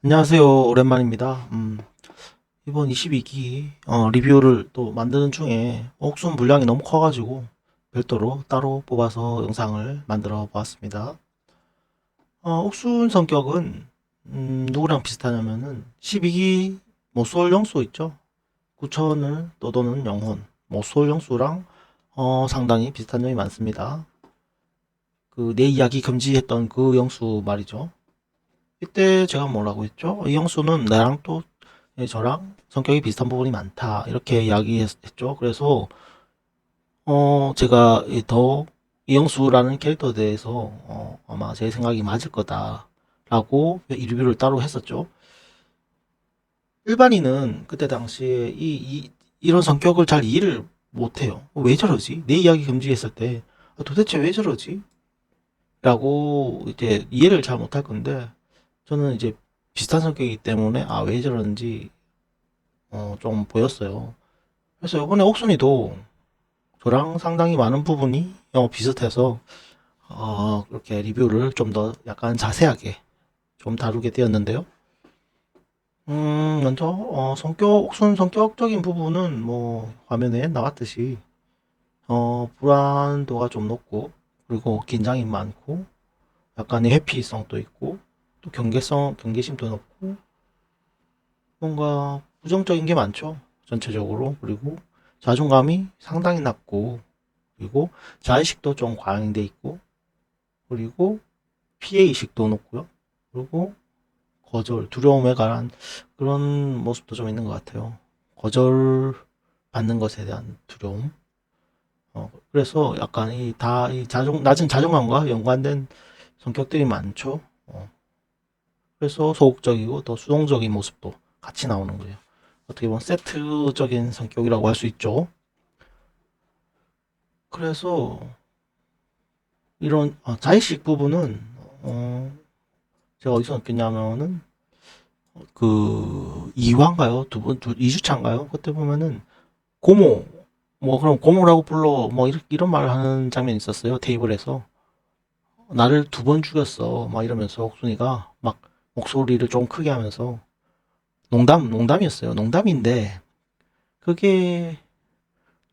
안녕하세요. 오랜만입니다. 이번 22기 리뷰를 또 만드는 중에 옥순 분량이 너무 커가지고 별도로 따로 뽑아서 영상을 만들어 보았습니다. 옥순 성격은 누구랑 비슷하냐면은 12기 모쏠 영수 있죠? 구천을 떠도는 영혼 모쏠 영수랑 상당히 비슷한 점이 많습니다. 그 내 이야기 금지했던 그 영수 말이죠. 이때 제가 뭐라고 했죠? 이 영수는 나랑 또 저랑 성격이 비슷한 부분이 많다 이렇게 이야기했죠. 그래서 제가 더 이영수라는 캐릭터에 대해서 아마 제 생각이 맞을 거다라고 이 리뷰를 따로 했었죠. 일반인은 그때 당시에 이런 성격을 잘 이해를 못해요. 왜 저러지? 내 이야기 금지했을 때 도대체 왜 저러지? 라고 이제 이해를 잘 못할 건데 저는 이제 비슷한 성격이기 때문에 왜 저러는지 좀 보였어요. 그래서 이번에 옥순이도 저랑 상당히 많은 부분이 비슷해서 그렇게 리뷰를 좀 더 약간 자세하게 좀 다루게 되었는데요. 먼저 옥순 성격적인 부분은 뭐 화면에 나왔듯이 불안도가 좀 높고 그리고 긴장이 많고 약간의 회피성도 있고 또 경계심도 높고 뭔가 부정적인 게 많죠. 전체적으로. 그리고 자존감이 상당히 낮고 그리고 자의식도 좀 과잉돼 있고 그리고 피해의식도 높고요. 그리고 거절, 두려움에 관한 그런 모습도 좀 있는 것 같아요. 거절 받는 것에 대한 두려움. 그래서 약간 낮은 자존감과 연관된 성격들이 많죠. 그래서 소극적이고 더 수동적인 모습도 같이 나오는 거예요. 어떻게 보면 세트적인 성격이라고 할 수 있죠. 그래서 이런 자의식 부분은 제가 어디서 느꼈냐면은 그 2화인가요? 2주차인가요? 그때 보면은 고모 뭐 그럼 고모라고 불러 뭐 이런 말을 하는 장면이 있었어요. 테이블에서 나를 2번 죽였어 막 이러면서 옥순이가 막 목소리를 좀 크게 하면서 농담이었어요. 농담인데 그게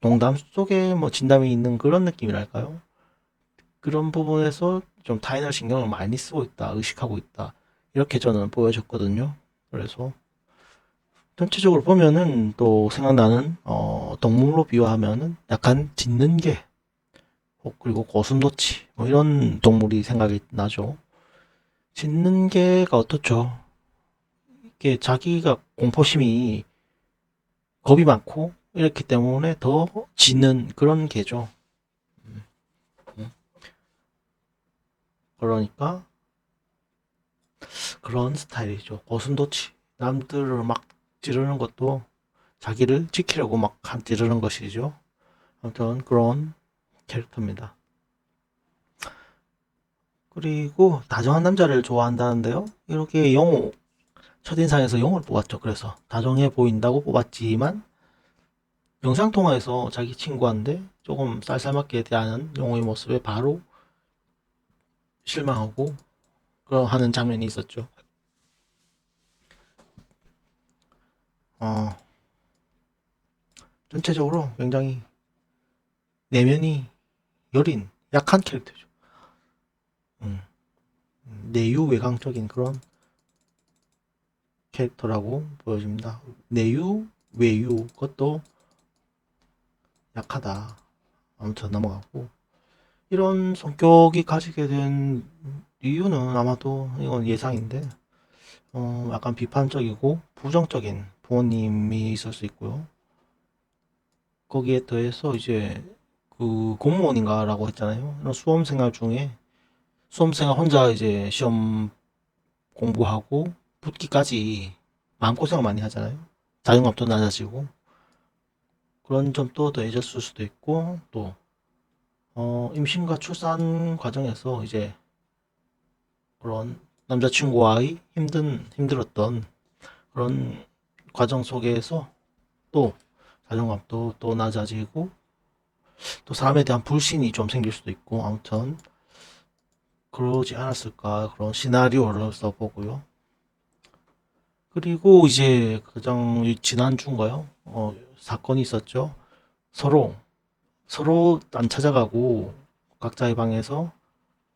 농담 속에 뭐 진담이 있는 그런 느낌이랄까요? 그런 부분에서 좀 타인을 신경을 많이 쓰고 있다, 의식하고 있다 이렇게 저는 보여졌거든요. 그래서 전체적으로 보면은 또 생각나는 동물로 비유하면은 약간 짖는 개 그리고 고슴도치 뭐 이런 동물이 생각이 나죠. 짖는 개가 어떻죠? 이게 자기가 공포심이 겁이 많고 이렇기 때문에 더 짖는 그런 개죠. 음, 음. 그러니까 그런 스타일이죠. 고슴도치 남들을 막 찌르는 것도 자기를 지키려고 막 찌르는 것이죠. 아무튼 그런 캐릭터입니다. 그리고 다정한 남자를 좋아한다는데요. 이렇게 영호 첫인상에서 영호를 뽑았죠. 그래서 다정해 보인다고 뽑았지만 영상통화에서 자기 친구한테 조금 쌀쌀맞게 대하는 영호의 모습에 바로 실망하고 그런 하는 장면이 있었죠. 어, 전체적으로 굉장히 내면이 여린 약한 캐릭터죠. 음, 내유 외강적인 그런 캐릭터라고 보여집니다. 내유 외유 그것도 약하다. 아무튼 넘어가고 이런 성격이 가지게 된 이유는 아마도 이건 예상인데 약간 비판적이고 부정적인 부모님이 있을 수 있고요. 거기에 더해서 이제 그 공무원인가라고 했잖아요. 이런 수험생활 중에 수험생활 혼자 이제 시험 공부하고 붙기까지 마음고생을 많이 하잖아요. 자존감도 낮아지고 그런 점도 더해졌을 수도 있고 또 임신과 출산 과정에서 이제 그런 남자친구와의 힘들었던 그런 과정 속에서 또 자존감도 또 낮아지고 또 사람에 대한 불신이 좀 생길 수도 있고 아무튼 그러지 않았을까 그런 시나리오를 써보고요. 그리고 이제 가장 지난주인가요? 사건이 있었죠. 서로 안 찾아가고 각자의 방에서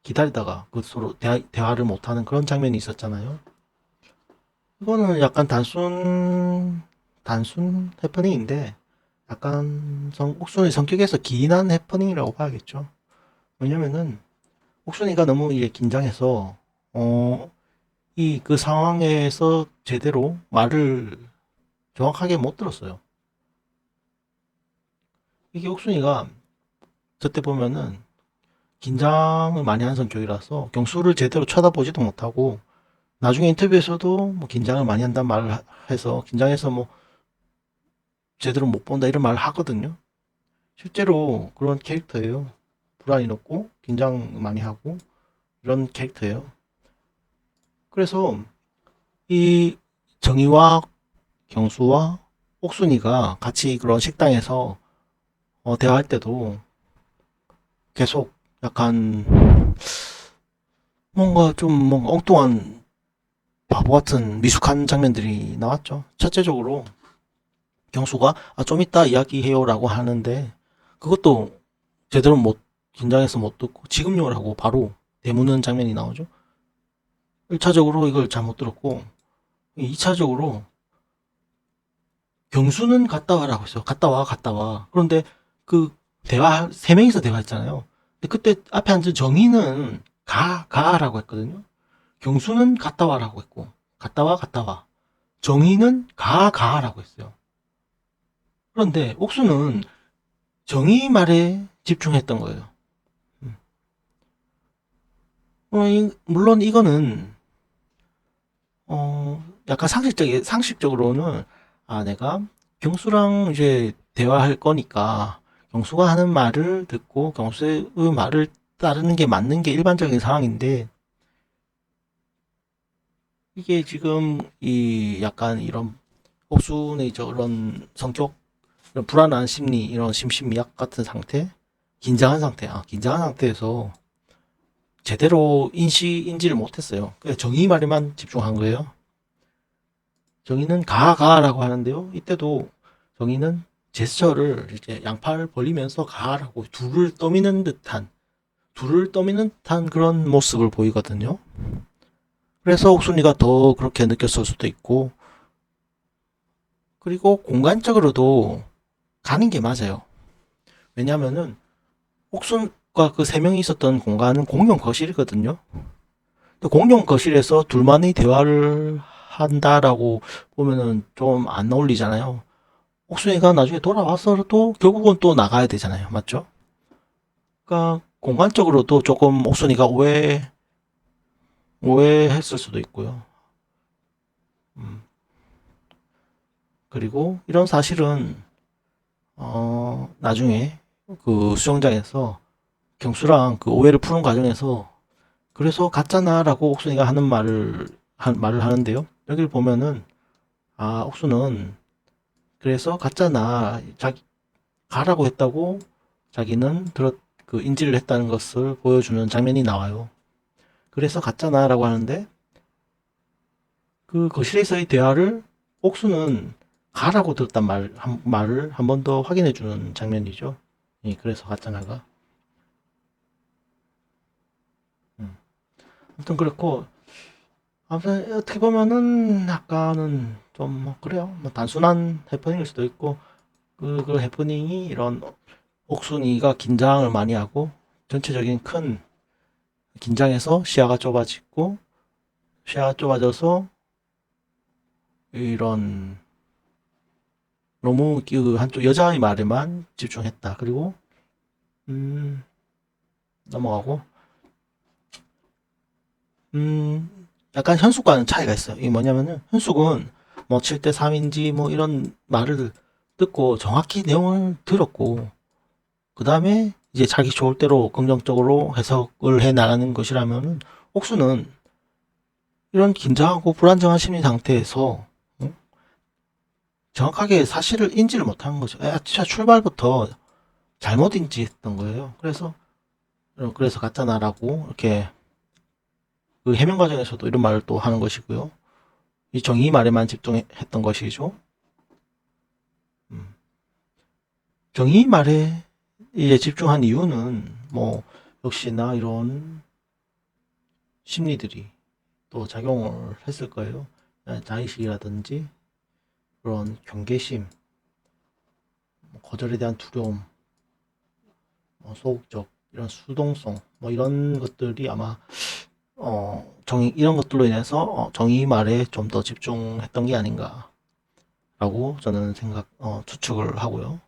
기다리다가 그 서로 대화를 못하는 그런 장면이 있었잖아요. 이거는 약간 단순 해프닝인데 약간 옥순의 성격에서 기인한 해프닝이라고 봐야겠죠. 왜냐면은 옥순이가 너무 이게 긴장해서 이 그 상황에서 제대로 말을 정확하게 못 들었어요. 이게 옥순이가 저때 보면은 긴장을 많이 하는 성격이라서 경수를 제대로 쳐다보지도 못하고 나중에 인터뷰에서도 뭐 긴장을 많이 한다는 말을 해서 긴장해서 뭐 제대로 못 본다 이런 말을 하거든요. 실제로 그런 캐릭터예요. 불안이 높고 긴장 많이 하고 이런 캐릭터예요. 그래서 이 정의와 경수와 옥순이가 같이 그런 식당에서 대화할 때도 계속 약간 뭔가 엉뚱한 바보 같은 미숙한 장면들이 나왔죠. 첫째적으로 경수가 좀 이따 이야기해요라고 하는데 그것도 제대로 못 긴장해서 못 듣고 지금요 라고 바로 대무는 장면이 나오죠. 1차적으로 이걸 잘못 들었고 2차적으로 경수는 갔다 와라고 했어요. 갔다 와, 갔다 와. 그런데 그 대화, 세 명이서 대화했잖아요. 근데 그때 앞에 앉은 정의는 가라고 했거든요. 경수는 갔다 와라고 했고, 갔다 와, 갔다 와. 정의는 가라고 했어요. 그런데 옥수는 정의 말에 집중했던 거예요. 물론 이거는, 약간 상식적으로는, 내가 경수랑 이제 대화할 거니까, 경수가 하는 말을 듣고 경수의 말을 따르는 게 맞는 게 일반적인 상황인데, 이게 지금 이 약간 이런 옥순의 저런 성격, 이런 불안한 심리, 이런 심신미약 같은 상태, 긴장한 상태에서 제대로 인지를 못했어요. 그래서 정의 말에만 집중한 거예요. 정의는 가라고 하는데요. 이때도 정의는 제스처를 이제 양팔 벌리면서 가라고 둘을 떠미는 듯한 그런 모습을 보이거든요. 그래서 옥순이가 더 그렇게 느꼈을 수도 있고, 그리고 공간적으로도 가는 게 맞아요. 왜냐면은 옥순과 그 세 명이 있었던 공간은 공용 거실이거든요. 공용 거실에서 둘만의 대화를 한다라고 보면은 좀 안 어울리잖아요. 옥순이가 나중에 돌아와서도 결국은 또 나가야 되잖아요. 맞죠? 그러니까 공간적으로도 조금 옥순이가 오해했을 수도 있고요. 음, 그리고 이런 사실은 나중에 그 수영장에서 경수랑 그 오해를 푸는 과정에서 그래서 갔잖아라고 옥순이가 하는 말을 하는데요. 여기를 보면은 옥순은 그래서 갔잖아. 자기 가라고 했다고 자기는 그 인지를 했다는 것을 보여주는 장면이 나와요. 그래서 갔잖아라고 하는데 그 거실에서의 대화를 옥수는 가라고 들었단 말을 한 번 더 확인해 주는 장면이죠. 예, 그래서 갔잖아가. 음. 아무튼 그렇고 아무튼 어떻게 보면은 약간은 좀 뭐 그래요. 뭐 단순한 해프닝일 수도 있고 그 해프닝이 이런 옥순이가 긴장을 많이 하고 전체적인 큰 긴장해서 시야가 좁아져서 이런 너무 그 한쪽 여자의 말에만 집중했다. 그리고 음, 넘어가고 약간 현숙과는 차이가 있어요. 이게 뭐냐면은 현숙은 뭐 7대 3인지 뭐 이런 말을 듣고 정확히 내용을 들었고 그 다음에 이제 자기 좋을 대로 긍정적으로 해석을 해 나가는 것이라면은 옥수는 이런 긴장하고 불안정한 심리 상태에서 정확하게 사실을 인지를 못한 거죠. 진짜 출발부터 잘못 인지했던 거예요. 그래서 갔잖아라고 이렇게 그 해명 과정에서도 이런 말을 또 하는 것이고요. 이 정의 말에만 집중했던 것이죠. 음, 정의 말에 이제 집중한 이유는 뭐 역시나 이런 심리들이 또 작용을 했을 거예요. 자의식이라든지 그런 경계심, 거절에 대한 두려움, 소극적 이런 수동성 뭐 이런 것들이 아마 정의 이런 것들로 인해서 정의 말에 좀 더 집중했던 게 아닌가라고 저는 추측을 하고요.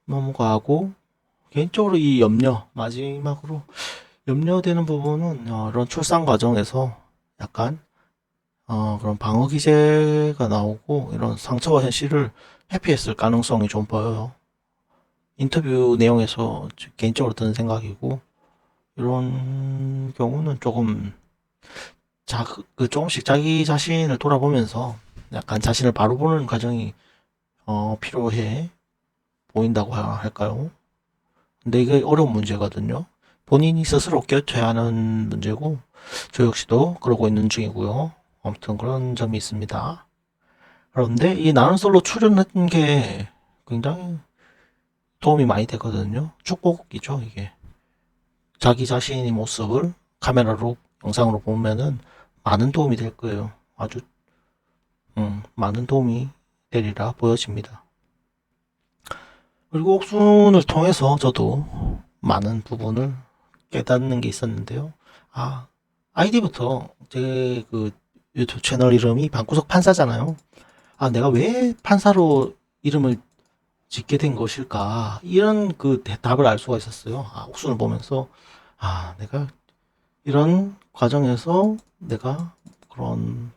넘어가고 개인적으로 이 마지막으로 염려되는 부분은 이런 출산 과정에서 약간 그런 방어 기제가 나오고 이런 상처와 현실을 회피했을 가능성이 좀 보여요. 인터뷰 내용에서 개인적으로 드는 생각이고 이런 경우는 조금 조금씩 자기 자신을 돌아보면서 약간 자신을 바로 보는 과정이 필요해 보인다고 할까요? 근데 이게 어려운 문제거든요. 본인이 스스로 깨우쳐야 하는 문제고 저 역시도 그러고 있는 중이고요. 아무튼 그런 점이 있습니다. 그런데 이 나는 솔로 출연한 게 굉장히 도움이 많이 되거든요. 축복이죠, 이게. 자기 자신의 모습을 카메라로, 영상으로 보면은 많은 도움이 될 거예요. 아주, 많은 도움이 되리라 보여집니다. 그리고 옥순을 통해서 저도 많은 부분을 깨닫는 게 있었는데요. 아이디부터 제 그 유튜브 채널 이름이 방구석 판사잖아요. 내가 왜 판사로 이름을 짓게 된 것일까? 이런 답을 알 수가 있었어요. 옥순을 보면서, 내가 이런 과정에서 내가 그런,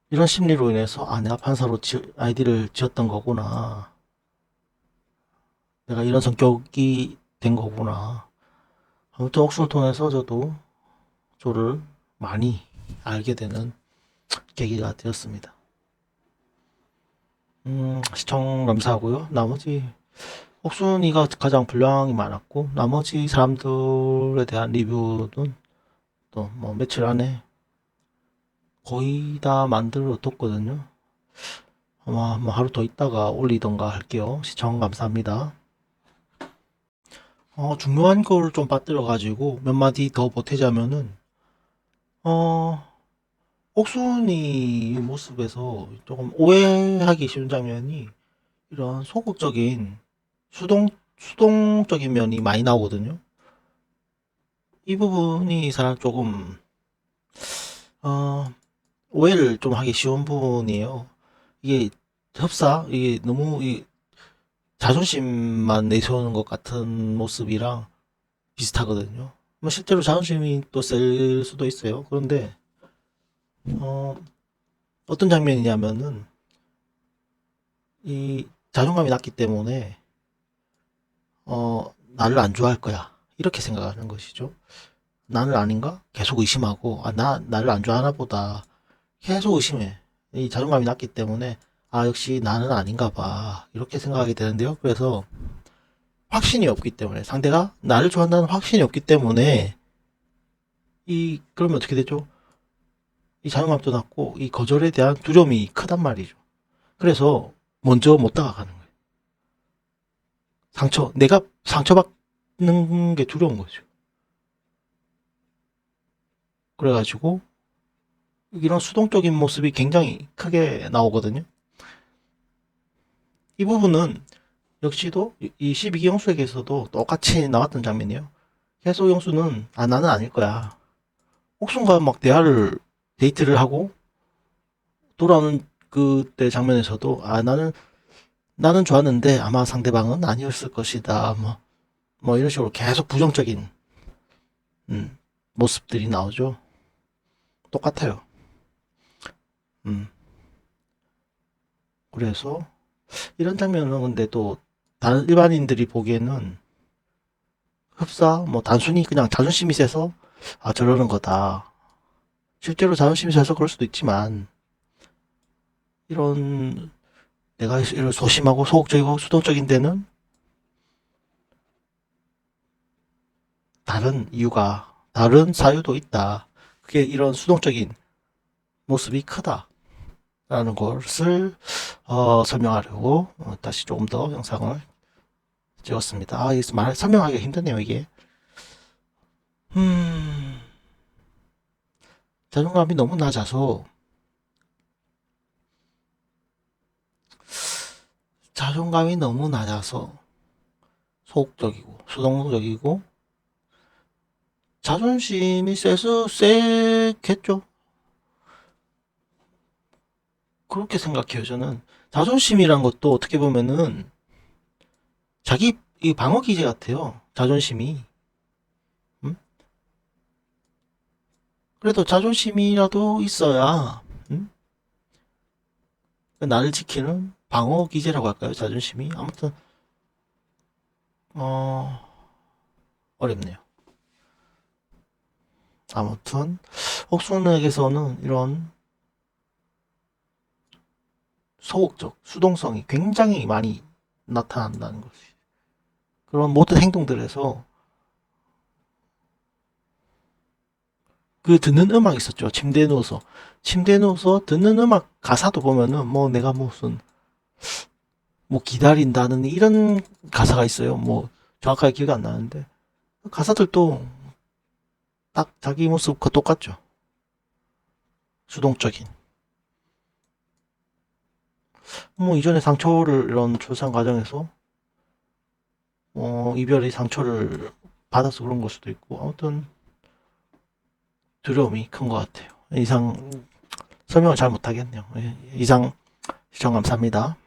이런 심리로 인해서, 내가 판사로 아이디를 지었던 거구나. 내가 이런 성격이 된 거구나. 아무튼 옥순을 통해서 저도 조를 많이 알게 되는 계기가 되었습니다. 시청 감사하고요. 나머지 옥순이가 가장 분량이 많았고 나머지 사람들에 대한 리뷰는 또 뭐 며칠 안에 거의 다 만들어 뒀거든요. 아마 뭐 하루 더 있다가 올리던가 할게요. 시청 감사합니다. 중요한 걸 좀 빠뜨려 가지고 몇 마디 더 보태자면은 어 옥순이 모습에서 조금 오해하기 쉬운 장면이 이런 소극적인 수동적인 면이 많이 나오거든요. 이 부분이 사람 조금 어, 오해를 좀 하기 쉬운 부분이에요. 이게 이게 너무 자존심만 내세우는 것 같은 모습이랑 비슷하거든요. 뭐 실제로 자존심이 또 셀 수도 있어요. 그런데 어, 어떤 장면이냐면은 이 자존감이 낮기 때문에 나를 안 좋아할 거야. 이렇게 생각하는 것이죠. 나는 아닌가? 계속 의심하고, 나를 안 좋아하나 보다. 계속 의심해. 이 자존감이 낮기 때문에, 역시 나는 아닌가 봐. 이렇게 생각하게 되는데요. 그래서, 확신이 없기 때문에, 상대가 나를 좋아한다는 확신이 없기 때문에, 그러면 어떻게 되죠? 이 자존감도 낮고, 이 거절에 대한 두려움이 크단 말이죠. 그래서, 먼저 못 다가가는 거예요. 내가 상처받는 게 두려운 거죠. 그래가지고, 이런 수동적인 모습이 굉장히 크게 나오거든요. 이 부분은 역시도 이 12기영수에게서도 똑같이 나왔던 장면이에요. 해소영수는 나는 아닐 거야. 옥순과 막 데이트를 하고 돌아오는 그때 장면에서도 나는 좋았는데 아마 상대방은 아니었을 것이다. 뭐 이런 식으로 계속 부정적인 음, 모습들이 나오죠. 똑같아요. 음, 그래서 이런 장면은 근데 또 다른 일반인들이 보기에는 단순히 그냥 자존심이 세서 저러는 거다. 실제로 자존심이 세서 그럴 수도 있지만 이런 내가 이런 소심하고 소극적이고 수동적인 데는 다른 이유가, 다른 사유도 있다. 그게 이런 수동적인 모습이 크다. 라는 것을 설명하려고 다시 조금 더 영상을 찍었습니다. 아, 이게 설명하기가 힘드네요, 이게. 자존감이 너무 낮아서, 자존감이 너무 낮아서 소극적이고, 수동적이고, 자존심이 세겠죠? 그렇게 생각해요, 저는. 자존심이란 것도 어떻게 보면은 자기 이 방어 기제 같아요. 자존심이. 음? 그래도 자존심이라도 있어야 나를 지키는 방어 기제라고 할까요? 자존심이. 아무튼 어, 어렵네요. 아무튼 옥순에게서는 이런 소극적, 수동성이 굉장히 많이 나타난다는 것이. 그런 모든 행동들에서 그 듣는 음악 있었죠. 침대에 누워서 듣는 음악 가사도 보면은 뭐 내가 무슨 뭐 기다린다는 이런 가사가 있어요. 뭐 정확하게 기억이 안 나는데 가사들도 딱 자기 모습과 똑같죠. 수동적인. 뭐 이전에 상처를 이런 출산 과정에서 이별의 상처를 받아서 그런 걸 수도 있고 아무튼 두려움이 큰 것 같아요. 이상 설명을 잘 못하겠네요. 이상 시청 감사합니다.